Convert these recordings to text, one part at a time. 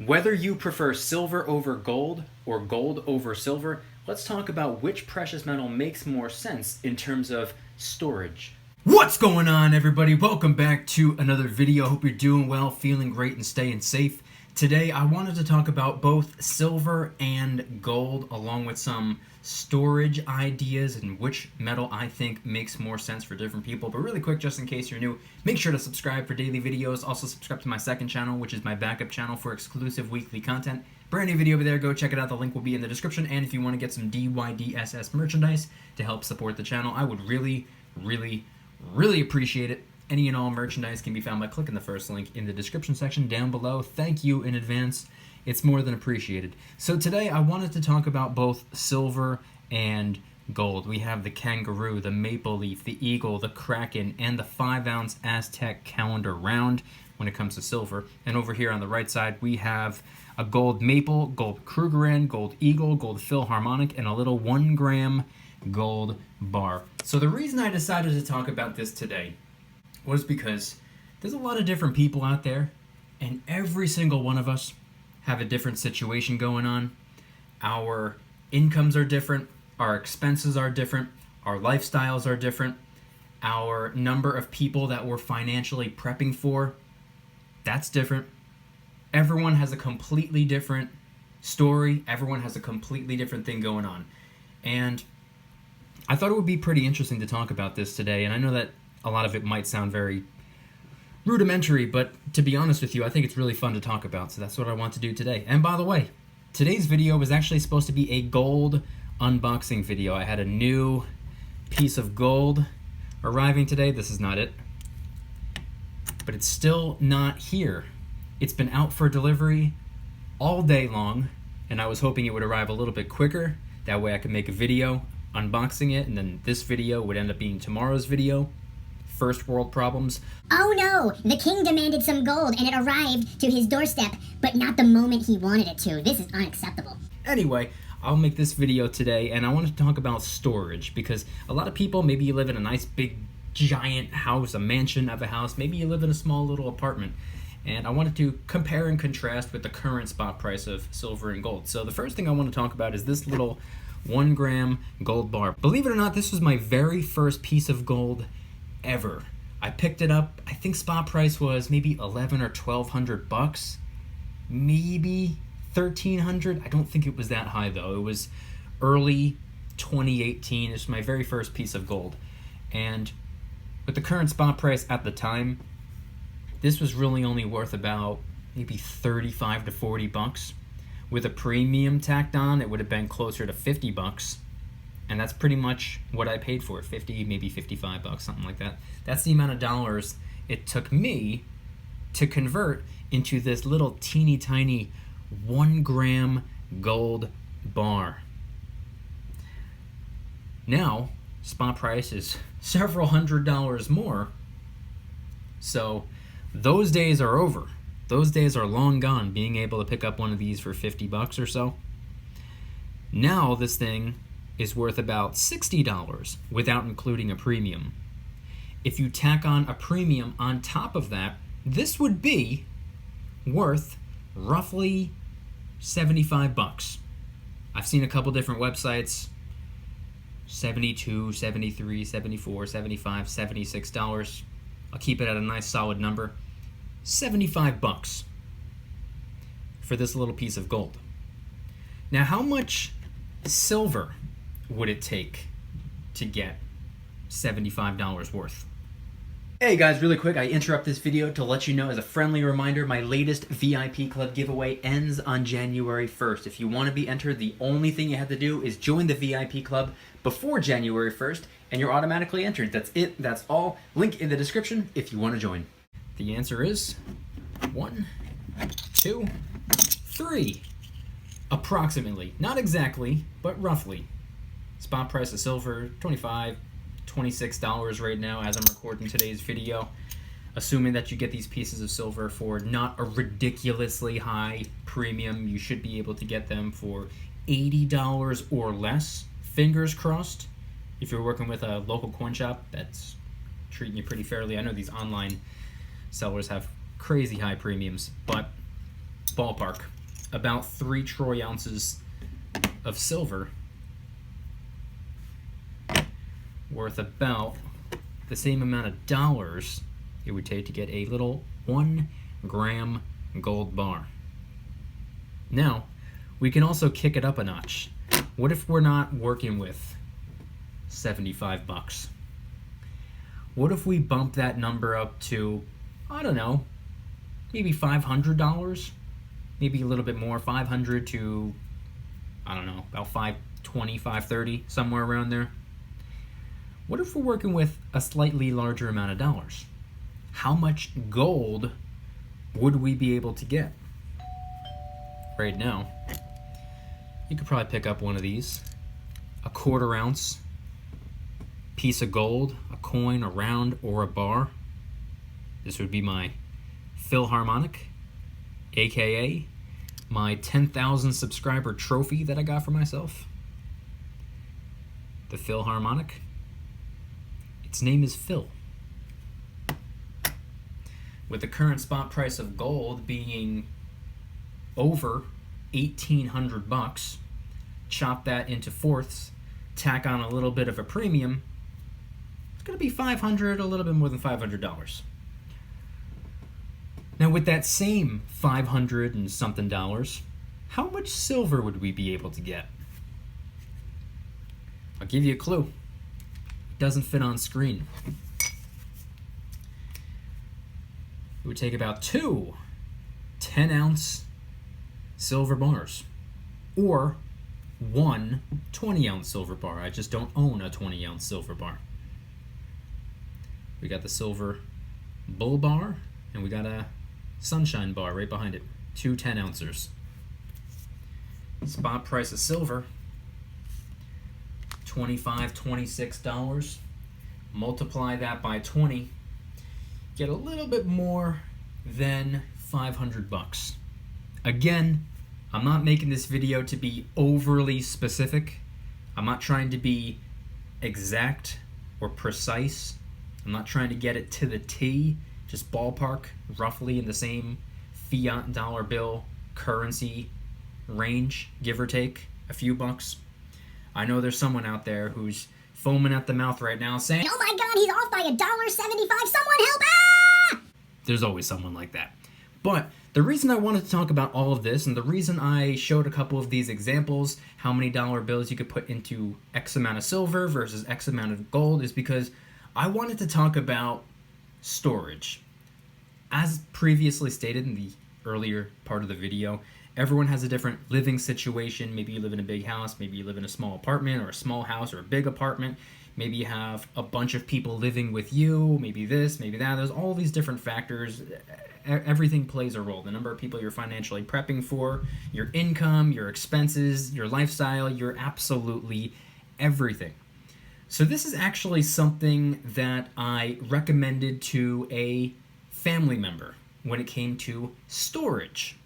Whether you prefer silver over gold or gold over silver, let's talk about which precious metal makes more sense in terms of storage. What's going on, everybody? Welcome back to another video. Hope you're doing well, feeling great, and staying safe. Today I wanted to talk about both silver and gold, along with some storage ideas and which metal I think makes more sense for different people. But really quick, just in case you're new, make sure to subscribe for daily videos. Also subscribe to my second channel, which is my backup channel for exclusive weekly content. Brand new video over there, go check it out. The link will be in the description. And if you want to get some DYDSS merchandise to help support the channel, I would really appreciate it. Any and all merchandise can be found by clicking the first link in the description section down below. Thank you in advance. It's more than appreciated. So today I wanted to talk about both silver and gold. We have the kangaroo, the maple leaf, the eagle, the kraken, and the 5-ounce Aztec calendar round when it comes to silver. And over here on the right side, we have a gold maple, gold Krugerrand, gold eagle, gold Philharmonic, and a little 1 gram gold bar. So the reason I decided to talk about this today was because there's a lot of different people out there, and every single one of us have a different situation going on. Our incomes are different, our expenses are different, our lifestyles are different, our number of people that we're financially prepping for, that's different. Everyone has a completely different story, everyone has a completely different thing going on. And I thought it would be pretty interesting to talk about this today, and I know that a lot of it might sound very rudimentary, but to be honest with you, I think it's really fun to talk about, so that's what I want to do today. And by the way, today's video was actually supposed to be a gold unboxing video. I had a new piece of gold arriving today. This is not it, but it's still not here. It's been out for delivery all day long, and I was hoping it would arrive a little bit quicker. That way I could make a video unboxing it, and then this video would end up being tomorrow's video. First world problems. Oh no! The king demanded some gold and it arrived to his doorstep, but not the moment he wanted it to. This is unacceptable. Anyway, I'll make this video today, and I want to talk about storage, because a lot of people, maybe you live in a nice big giant house, a mansion of a house, maybe you live in a small little apartment, and I wanted to compare and contrast with the current spot price of silver and gold. So the first thing I want to talk about is this little 1 gram gold bar. Believe it or not, this was my very first piece of gold ever. I picked it up, I think spot price was maybe 11 or 1200 bucks, maybe 1300. I don't think it was that high though. It was early 2018. It's my very first piece of gold, and with the current spot price at the time, this was really only worth about maybe 35 to 40 bucks. With a premium tacked on, it would have been closer to 50 bucks. And that's pretty much what I paid for it, 50, maybe 55 bucks, something like that. That's the amount of dollars it took me to convert into this little teeny tiny 1 gram gold bar. Now, spot price is several $100s more. So those days are over. Those days are long gone, being able to pick up one of these for 50 bucks or so. Now this thing is worth about $60 without including a premium. If you tack on a premium on top of that, this would be worth roughly 75 bucks. I've seen a couple different websites, 72, 73, 74, 75, $76. I'll keep it at a nice solid number. 75 bucks for this little piece of gold. Now, how much silver would it take to get $75 worth? Hey guys, really quick, I interrupt this video to let you know, as a friendly reminder, my latest VIP Club giveaway ends on January 1st. If you want to be entered, the only thing you have to do is join the VIP Club before January 1st, and you're automatically entered. That's it, that's all. Link in the description if you want to join. The answer is 1, 2, 3. Approximately. Not exactly, but roughly. Spot price of silver, $25, $26 right now as I'm recording today's video. Assuming that you get these pieces of silver for not a ridiculously high premium, you should be able to get them for $80 or less. Fingers crossed. If you're working with a local coin shop that's treating you pretty fairly. I know these online sellers have crazy high premiums, but ballpark, about 3 troy ounces of silver, worth about the same amount of dollars it would take to get a little 1 gram gold bar. Now, we can also kick it up a notch. What if we're not working with 75 bucks? What if we bump that number up to, I don't know, maybe $500? Maybe a little bit more, 500 to, I don't know, about 520, 530, somewhere around there. What if we're working with a slightly larger amount of dollars? How much gold would we be able to get? Right now, you could probably pick up one of these, a 1/4 ounce piece of gold, a coin, a round, or a bar. This would be my Philharmonic, aka my 10,000 subscriber trophy that I got for myself. The Philharmonic. Its name is Phil. With the current spot price of gold being over 1,800 bucks, chop that into fourths, tack on a little bit of a premium, it's going to be $500, a little bit more than $500. Now, with that same $500 and something dollars, how much silver would we be able to get? I'll give you a clue. It doesn't fit on screen. It would take about 2 10-ounce silver bars, or 1 20-ounce silver bar. I just don't own a 20-ounce silver bar. We got the silver bull bar, and we got a sunshine bar right behind it. 2 10-ouncers. Spot price of silver, $25, $26. Multiply that by 20, get a little bit more than 500 bucks. Again, I'm not making this video to be overly specific. I'm not trying to be exact or precise. I'm not trying to get it to the T, just ballpark, roughly in the same fiat dollar bill currency range, give or take a few bucks. I know there's someone out there who's foaming at the mouth right now saying, Oh my god, he's off by $1.75, someone help! Ah! There's always someone like that. But the reason I wanted to talk about all of this, and the reason I showed a couple of these examples, how many dollar bills you could put into X amount of silver versus X amount of gold, is because I wanted to talk about storage. As previously stated in the earlier part of the video, everyone has a different living situation. Maybe you live in a big house, maybe you live in a small apartment or a small house or a big apartment. Maybe you have a bunch of people living with you, maybe this, maybe that. There's all these different factors. Everything plays a role. The number of people you're financially prepping for, your income, your expenses, your lifestyle, your absolutely everything. So this is actually something that I recommended to a family member when it came to storage.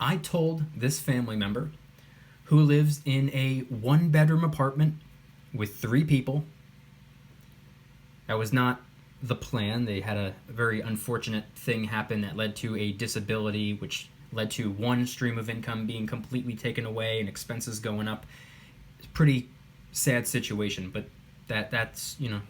I told this family member, who lives in a 1-bedroom apartment with 3 people. That was not the plan. They had a very unfortunate thing happen that led to a disability, which led to one stream of income being completely taken away and expenses going up. It's a pretty sad situation, but that's, you know,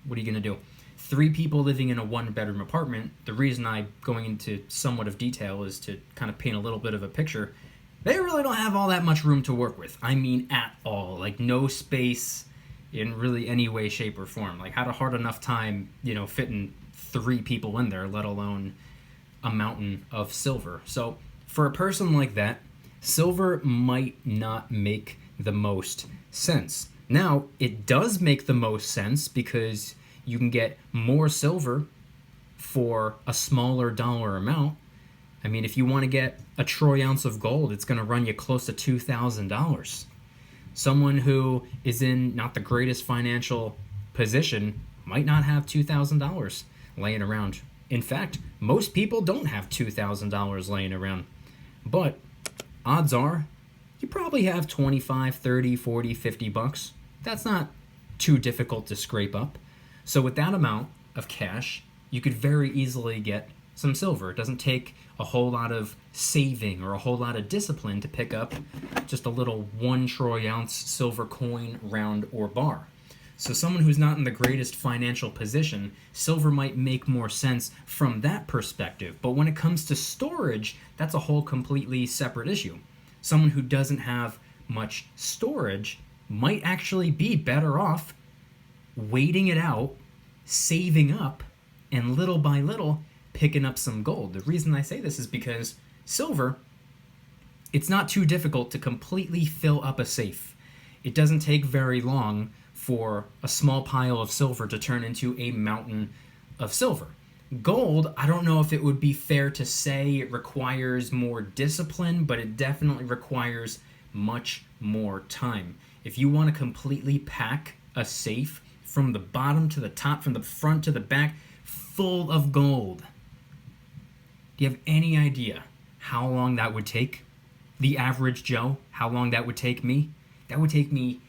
what are you going to do? 3 people living in a 1-bedroom apartment. The reason I'm going into somewhat of detail is to kind of paint a little bit of a picture. They really don't have all that much room to work with. I mean, at all. Like, no space in really any way, shape, or form. Like, had a hard enough time, you know, fitting 3 people in there, let alone a mountain of silver. So, for a person like that, silver might not make the most sense. Now, it does make the most sense because you can get more silver for a smaller dollar amount. I mean, if you want to get a troy ounce of gold, it's going to run you close to $2,000. Someone who is in not the greatest financial position might not have $2,000 laying around. In fact, most people don't have $2,000 laying around. But odds are you probably have 25, 30, 40, 50 bucks. That's not too difficult to scrape up. So with that amount of cash, you could very easily get some silver. It doesn't take a whole lot of saving or a whole lot of discipline to pick up just a little 1 troy ounce silver coin, round, or bar. So someone who's not in the greatest financial position, silver might make more sense from that perspective. But when it comes to storage, that's a whole completely separate issue. Someone who doesn't have much storage might actually be better off waiting it out, saving up, and little by little picking up some gold. The reason I say this is because silver, it's not too difficult to completely fill up a safe. It doesn't take very long for a small pile of silver to turn into a mountain of silver. Gold, I don't know if it would be fair to say it requires more discipline, but it definitely requires much more time. If you want to completely pack a safe from the bottom to the top, from the front to the back, full of gold, do you have any idea how long that would take the average Joe? How long that would take me? That would take me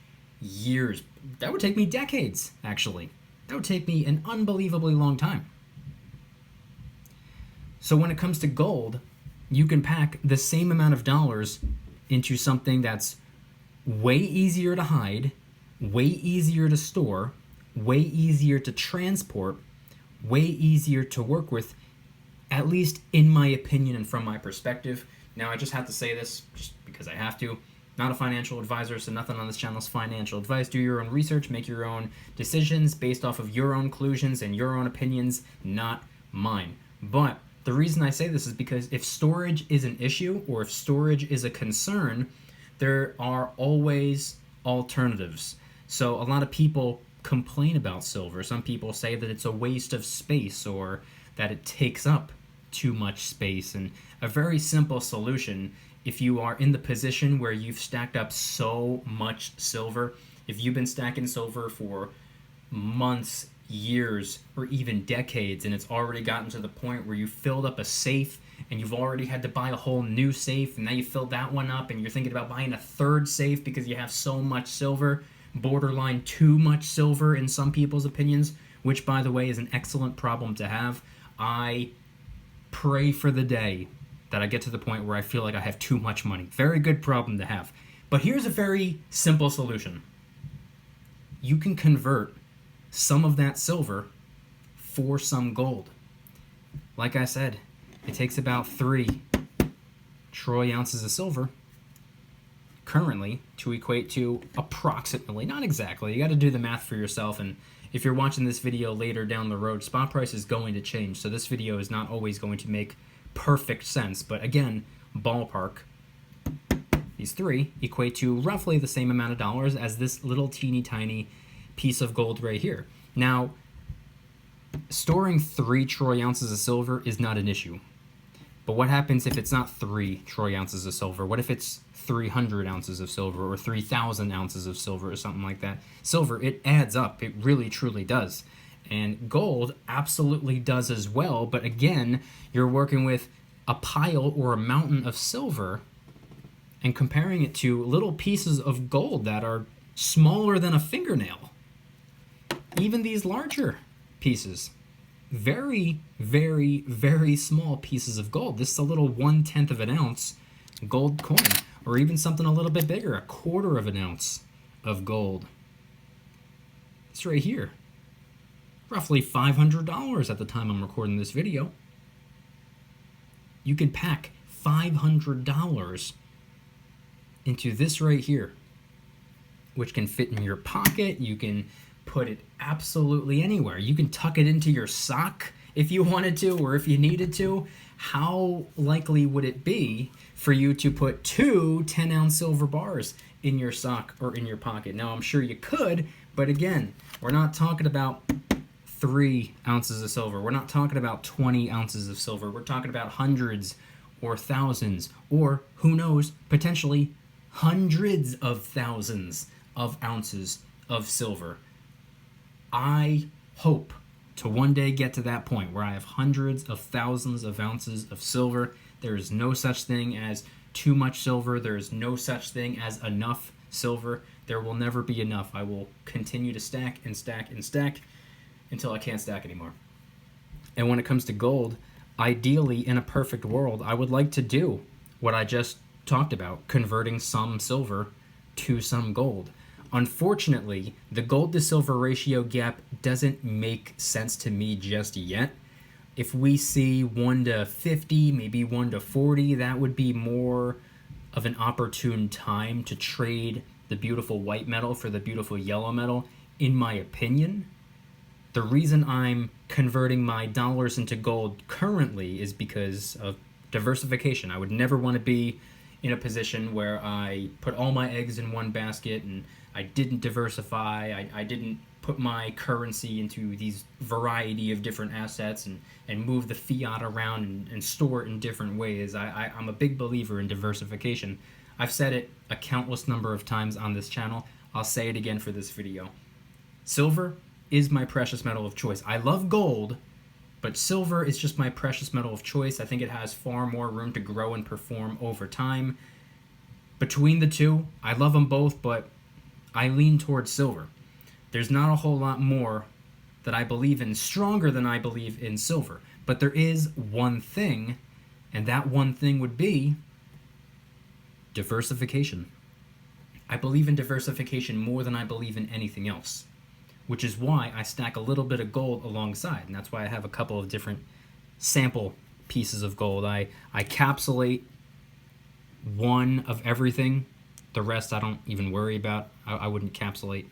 years. That would take me decades, actually. That would take me an unbelievably long time. So when it comes to gold, you can pack the same amount of dollars into something that's way easier to hide, way easier to store, way easier to transport, way easier to work with, at least in my opinion and from my perspective. Now, I just have to say this just because I have to. Not a financial advisor, so nothing on this channel is financial advice. Do your own research, make your own decisions based off of your own conclusions and your own opinions, not mine. But the reason I say this is because if storage is an issue or if storage is a concern, there are always alternatives. So a lot of people complain about silver. Some people say that it's a waste of space or that it takes up too much space. And a very simple solution, if you are in the position where you've stacked up so much silver, if you've been stacking silver for months, years, or even decades, and it's already gotten to the point where you filled up a safe and you've already had to buy a whole new safe, and now you filled that one up and you're thinking about buying a third safe because you have so much silver, borderline too much silver in some people's opinions, which, by the way, is an excellent problem to have. I pray for the day that I get to the point where I feel like I have too much money. Very good problem to have. But here's a very simple solution. You can convert some of that silver for some gold. Like I said, it takes about 3 troy ounces of silver currently to equate to approximately, not exactly, you got to do the math for yourself, and if you're watching this video later down the road, spot price is going to change, so this video is not always going to make perfect sense, but again, ballpark, these 3 equate to roughly the same amount of dollars as this little teeny tiny piece of gold right here. Now, storing 3 troy ounces of silver is not an issue, but what happens if it's not 3 troy ounces of silver? What if it's 300 ounces of silver or 3,000 ounces of silver or something like that? Silver, it adds up, it really truly does. And gold absolutely does as well, but again, you're working with a pile or a mountain of silver and comparing it to little pieces of gold that are smaller than a fingernail. Even these larger pieces, very, very, very small pieces of gold. This is a little 1/10 of an ounce gold coin, or even something a little bit bigger, 1/4 of an ounce of gold. It's right here. Roughly $500 at the time I'm recording this video. You can pack $500 into this right here, which can fit in your pocket. You can put it absolutely anywhere. You can tuck it into your sock if you wanted to, or if you needed to. How likely would it be for you to put 2 10-ounce silver bars in your sock or in your pocket? Now, I'm sure you could, but again, we're not talking about 3 ounces of silver. We're not talking about 20 ounces of silver. We're talking about hundreds or thousands, or who knows, potentially hundreds of thousands of ounces of silver. I hope to one day get to that point where I have hundreds of thousands of ounces of silver. There is no such thing as too much silver. There is no such thing as enough silver. There will never be enough. I will continue to stack and stack and stack until I can't stack anymore. And when it comes to gold, ideally, in a perfect world, I would like to do what I just talked about, converting some silver to some gold. Unfortunately, the gold to silver ratio gap doesn't make sense to me just yet. If we see 1 to 50, maybe 1 to 40, that would be more of an opportune time to trade the beautiful white metal for the beautiful yellow metal, in my opinion. The reason I'm converting my dollars into gold currently is because of diversification. I would never want to be in a position where I put all my eggs in one basket and I didn't diversify. I didn't put my currency into these variety of different assets and move the fiat around and store it in different ways. I'm a big believer in diversification. I've said it a countless number of times on this channel. I'll say it again for this video. Silver is my precious metal of choice. I love gold, but silver is just my precious metal of choice. I think it has far more room to grow and perform over time. Between the two, I love them both, but I lean towards silver. There's not a whole lot more that I believe in stronger than I believe in silver. But there is one thing, and that one thing would be diversification. I believe in diversification more than I believe in anything else, which is why I stack a little bit of gold alongside, and that's why I have a couple of different sample pieces of gold. I capsulate one of everything. The rest I don't even worry about. I wouldn't capsulate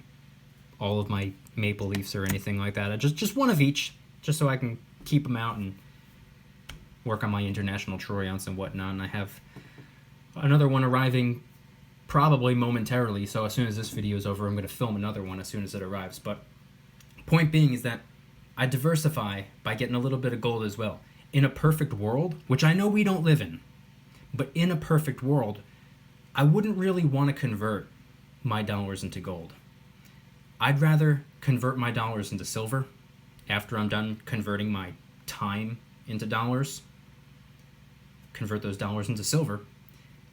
all of my maple leafs or anything like that. Just one of each, just so I can keep them out and work on my international troyons and whatnot. And I have another one arriving probably momentarily, so as soon as this video is over, I'm going to film another one as soon as it arrives. But point being is that I diversify by getting a little bit of gold as well. In a perfect world, which I know we don't live in, but in a perfect world, I wouldn't really want to convert my dollars into gold. I'd rather convert my dollars into silver after I'm done converting my time into dollars, convert those dollars into silver,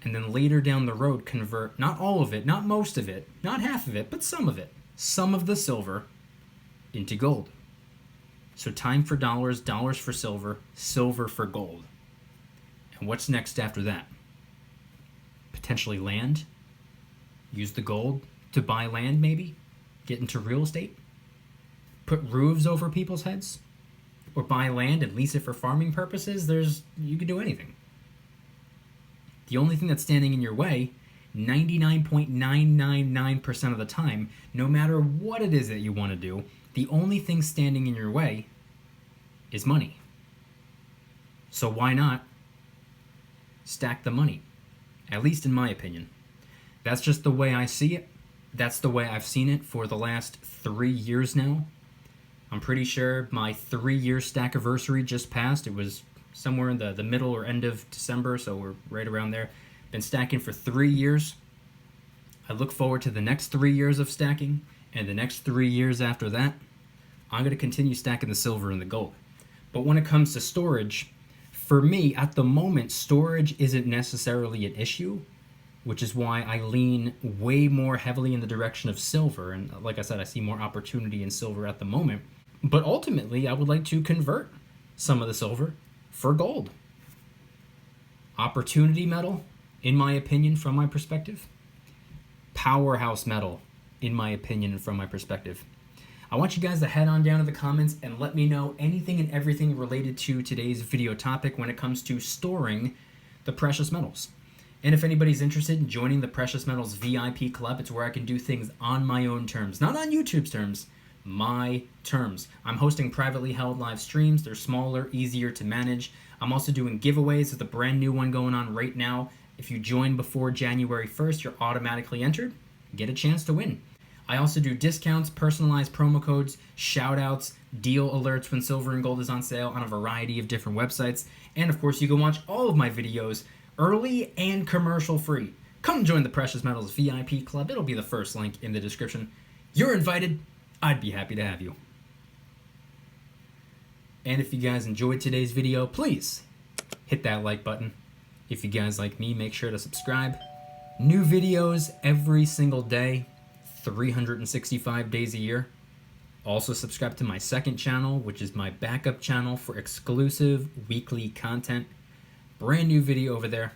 and then later down the road convert not all of it, not most of it, not half of it, but some of it, some of the silver into gold. So time for dollars, dollars for silver, silver for gold. And what's next after that? Potentially land. Use the gold to buy land maybe. Get into real estate. Put roofs over people's heads. Or buy land and lease it for farming purposes. You can do anything. The only thing that's standing in your way, 99.999% of the time, no matter what it is that you want to do, the only thing standing in your way is money. So why not stack the money? At least in my opinion. That's just the way I see it. That's the way I've seen it for the last 3 years now. I'm pretty sure my 3-year stack-iversary just passed. It was somewhere in the middle or end of December, so we're right around there. Been stacking for 3 years. I look forward to the next 3 years of stacking, and the next 3 years after that, I'm going to continue stacking the silver and the gold. But when it comes to storage, for me, at the moment, storage isn't necessarily an issue, which is why I lean way more heavily in the direction of silver. And like I said, I see more opportunity in silver at the moment. But ultimately, I would like to convert some of the silver for gold. Opportunity metal, in my opinion, from my perspective. Powerhouse metal, in my opinion and from my perspective. I want you guys to head on down to the comments and let me know anything and everything related to today's video topic when it comes to storing the precious metals. And if anybody's interested in joining the Precious Metals VIP Club, it's where I can do things on my own terms. Not on YouTube's terms, my terms. I'm hosting privately held live streams. They're smaller, easier to manage. I'm also doing giveaways. There's a brand new one going on right now. If you join before January 1st, you're automatically entered. Get a chance to win. I also do discounts, personalized promo codes, shout-outs, deal alerts when silver and gold is on sale on a variety of different websites. And of course, you can watch all of my videos early and commercial free. Come join the Precious Metals VIP Club. It'll be the first link in the description. You're invited. I'd be happy to have you. And if you guys enjoyed today's video, please hit that like button. If you guys like me, make sure to subscribe. New videos every single day, 365 days a year. Also subscribe to my second channel, which is my backup channel for exclusive weekly content. Brand new video over there.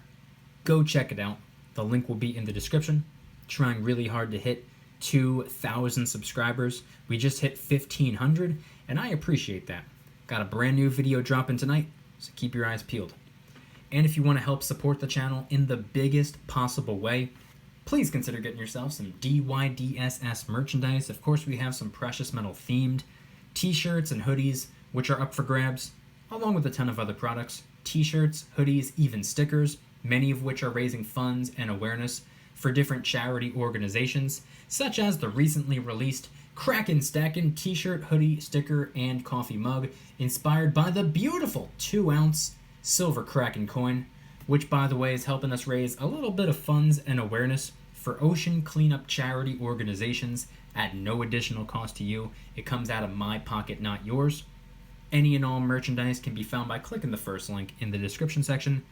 Go check it out. The link will be in the description. Trying really hard to hit 2,000 subscribers. We just hit 1,500, and I appreciate that. Got a brand new video dropping tonight, so keep your eyes peeled. And if you want to help support the channel in the biggest possible way, please consider getting yourself some DYDSS merchandise. Of course, we have some precious metal themed t-shirts and hoodies, which are up for grabs, along with a ton of other products. T-shirts, hoodies, even stickers, many of which are raising funds and awareness for different charity organizations, such as the recently released Crackin' Stackin' t-shirt, hoodie, sticker, and coffee mug, inspired by the beautiful 2-ounce silver Kraken coin, which, by the way, is helping us raise a little bit of funds and awareness for ocean cleanup charity organizations at no additional cost to you. It comes out of my pocket, not yours. Any and all merchandise can be found by clicking the first link in the description section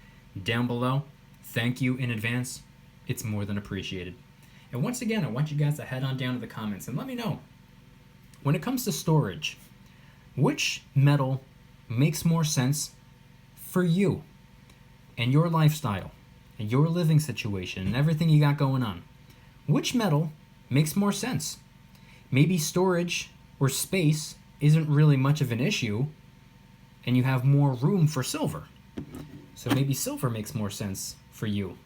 down below. Thank you in advance. It's more than appreciated. And once again, I want you guys to head on down to the comments and let me know, when it comes to storage, which metal makes more sense for you and your lifestyle and your living situation and everything you got going on? Which metal makes more sense? Maybe storage or space isn't really much of an issue and you have more room for silver. So maybe silver makes more sense for you.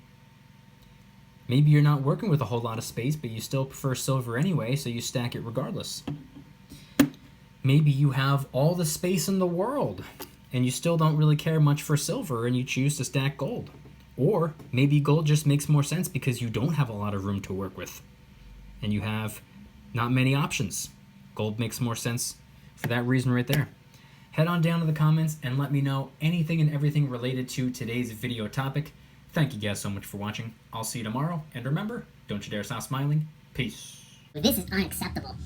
Maybe you're not working with a whole lot of space, but you still prefer silver anyway, so you stack it regardless. Maybe you have all the space in the world and you still don't really care much for silver and you choose to stack gold. Or maybe gold just makes more sense because you don't have a lot of room to work with and you have not many options. Gold makes more sense for that reason right there. Head on down to the comments and let me know anything and everything related to today's video topic. Thank you guys so much for watching. I'll see you tomorrow, and remember, don't you dare stop smiling. Peace. This is unacceptable.